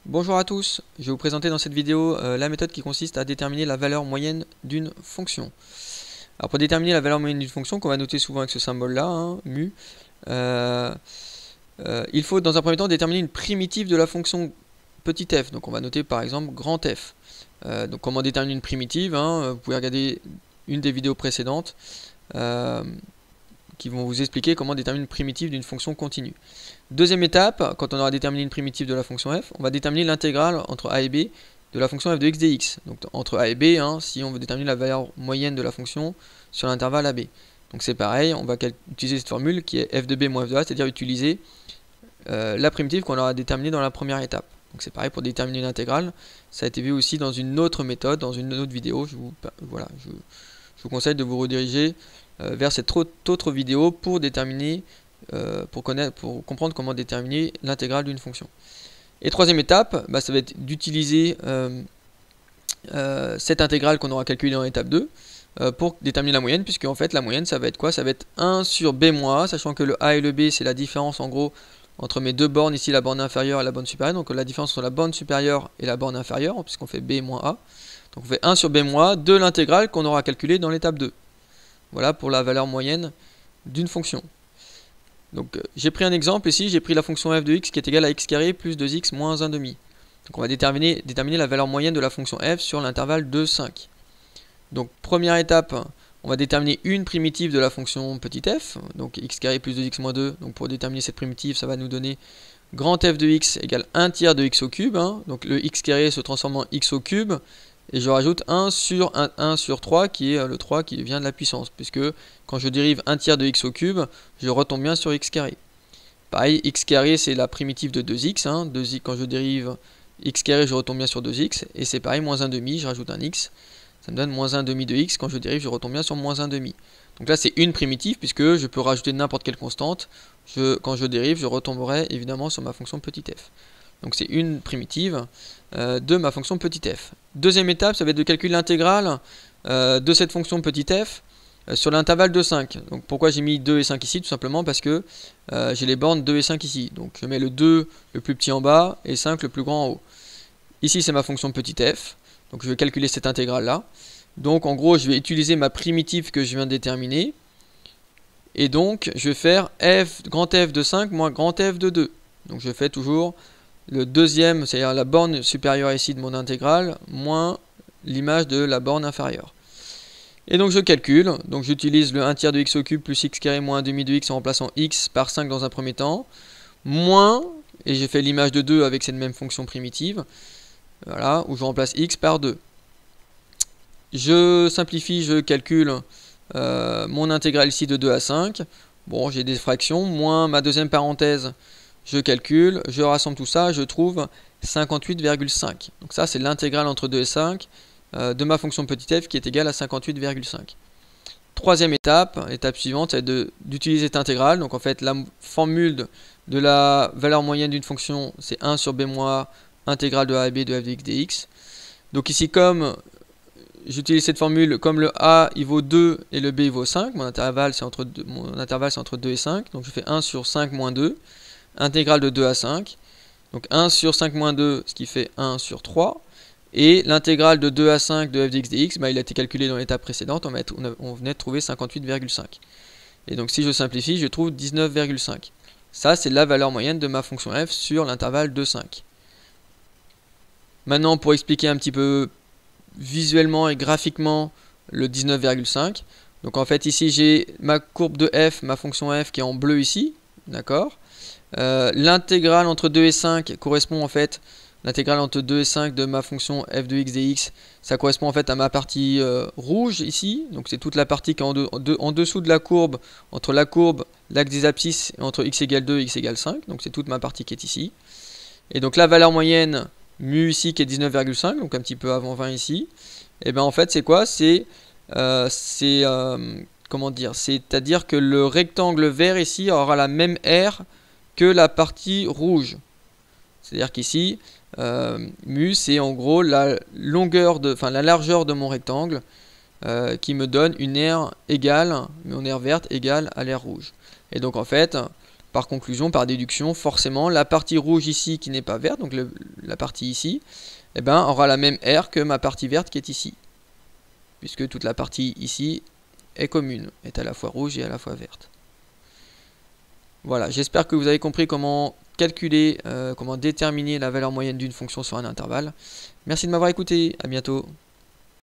Bonjour à tous, je vais vous présenter dans cette vidéo la méthode qui consiste à déterminer la valeur moyenne d'une fonction. Alors pour déterminer la valeur moyenne d'une fonction, qu'on va noter souvent avec ce symbole là, hein, mu, il faut dans un premier temps déterminer une primitive de la fonction petit f. Donc on va noter par exemple grand F. Donc comment déterminer une primitive, hein, vous pouvez regarder une des vidéos précédentes qui vont vous expliquer comment déterminer une primitive d'une fonction continue. Deuxième étape, quand on aura déterminé une primitive de la fonction f, on va déterminer l'intégrale entre a et b de la fonction f de x dx. Donc entre a et b, hein, si on veut déterminer la valeur moyenne de la fonction sur l'intervalle ab. Donc c'est pareil, on va utiliser cette formule qui est f de b moins f de a, c'est-à-dire utiliser la primitive qu'on aura déterminée dans la première étape. Donc c'est pareil pour déterminer l'intégrale. Ça a été vu aussi dans une autre méthode, dans une autre vidéo. Je vous conseille de vous rediriger vers cette autre vidéo pour déterminer, pour comprendre comment déterminer l'intégrale d'une fonction. Et troisième étape, ça va être d'utiliser cette intégrale qu'on aura calculée dans l'étape 2 pour déterminer la moyenne, puisque en fait la moyenne ça va être quoi? Ça va être 1 sur b moins a, sachant que le a et le b c'est la différence en gros entre mes deux bornes, ici la borne inférieure et la borne supérieure, donc la différence entre la borne supérieure et la borne inférieure, puisqu'on fait b moins a. Donc on fait 1 sur b moins a de l'intégrale qu'on aura calculée dans l'étape 2. Voilà pour la valeur moyenne d'une fonction. Donc j'ai pris un exemple ici, j'ai pris la fonction f de x qui est égale à x carré plus 2x moins 1 demi. Donc on va déterminer la valeur moyenne de la fonction f sur l'intervalle 2, 5. Donc première étape, on va déterminer une primitive de la fonction petit f, donc x carré plus 2x moins 2. Donc pour déterminer cette primitive, ça va nous donner grand f de x égale 1 tiers de x au cube. Donc le x carré se transforme en x au cube. Et je rajoute 1 sur 3 qui est le 3 qui vient de la puissance, puisque quand je dérive 1 tiers de x au cube, je retombe bien sur x carré. Pareil, x carré c'est la primitive de 2x, 2x quand je dérive x carré je retombe bien sur 2x, et c'est pareil, moins 1 demi, je rajoute un x, ça me donne moins 1 demi de x, quand je dérive je retombe bien sur moins 1 demi. Donc là c'est une primitive, puisque je peux rajouter n'importe quelle constante, quand je dérive je retomberai évidemment sur ma fonction petit f. Donc c'est une primitive de ma fonction petit f. Deuxième étape, ça va être de calculer l'intégrale de cette fonction petit f sur l'intervalle de 5. Donc pourquoi j'ai mis 2 et 5 ici? Tout simplement parce que j'ai les bornes 2 et 5 ici. Donc je mets le 2 le plus petit en bas et 5 le plus grand en haut. Ici c'est ma fonction petit f. Donc je vais calculer cette intégrale là. Donc en gros je vais utiliser ma primitive que je viens de déterminer. Et donc je vais faire grand f de 5 moins grand f de 2. Donc je fais toujours le deuxième, c'est-à-dire la borne supérieure ici de mon intégrale, moins l'image de la borne inférieure. Et donc je calcule, donc j'utilise le 1 tiers de x au cube plus x carré moins 1 demi de x en remplaçant x par 5 dans un premier temps, moins, et j'ai fait l'image de 2 avec cette même fonction primitive, voilà, où je remplace x par 2. Je simplifie, je calcule mon intégrale ici de 2 à 5, bon j'ai des fractions, moins ma deuxième parenthèse, je calcule, je rassemble tout ça, je trouve 58,5. Donc ça c'est l'intégrale entre 2 et 5 de ma fonction petit f qui est égale à 58,5. Troisième étape, étape suivante, c'est d'utiliser cette intégrale. Donc en fait la formule de la valeur moyenne d'une fonction c'est 1 sur b moins a intégrale de a et b de f de x dx. Donc ici comme j'utilise cette formule, comme le a il vaut 2 et le b il vaut 5, mon intervalle c'est entre 2 et 5, donc je fais 1 sur 5 moins 2. Intégrale de 2 à 5, donc 1 sur 5 moins 2, ce qui fait 1 sur 3, et l'intégrale de 2 à 5 de f de x dx, il a été calculé dans l'étape précédente, on venait de trouver 58,5. Et donc si je simplifie, je trouve 19,5. Ça c'est la valeur moyenne de ma fonction f sur l'intervalle de 5. Maintenant pour expliquer un petit peu visuellement et graphiquement le 19,5, donc en fait ici j'ai ma courbe de f, ma fonction f qui est en bleu ici, d'accord. L'intégrale entre 2 et 5 correspond en fait, l'intégrale entre 2 et 5 de ma fonction f de x dx, ça correspond en fait à ma partie rouge ici, donc c'est toute la partie qui est en dessous de la courbe, entre la courbe, l'axe des abscisses, et entre x égale 2 et x égale 5, donc c'est toute ma partie qui est ici. Et donc la valeur moyenne, mu ici qui est 19,5, donc un petit peu avant 20 ici, et bien en fait c'est quoi? Comment dire, c'est-à-dire que le rectangle vert ici aura la même aire que la partie rouge. C'est-à-dire qu'ici, mu c'est en gros la largeur de mon rectangle qui me donne une aire égale, mon aire verte égale à l'aire rouge. Et donc en fait, par conclusion, par déduction, forcément, la partie rouge ici qui n'est pas verte, donc la partie ici, eh ben, aura la même R que ma partie verte qui est ici. Puisque toute la partie ici est commune, est à la fois rouge et à la fois verte. Voilà, j'espère que vous avez compris comment calculer, comment déterminer la valeur moyenne d'une fonction sur un intervalle. Merci de m'avoir écouté, à bientôt.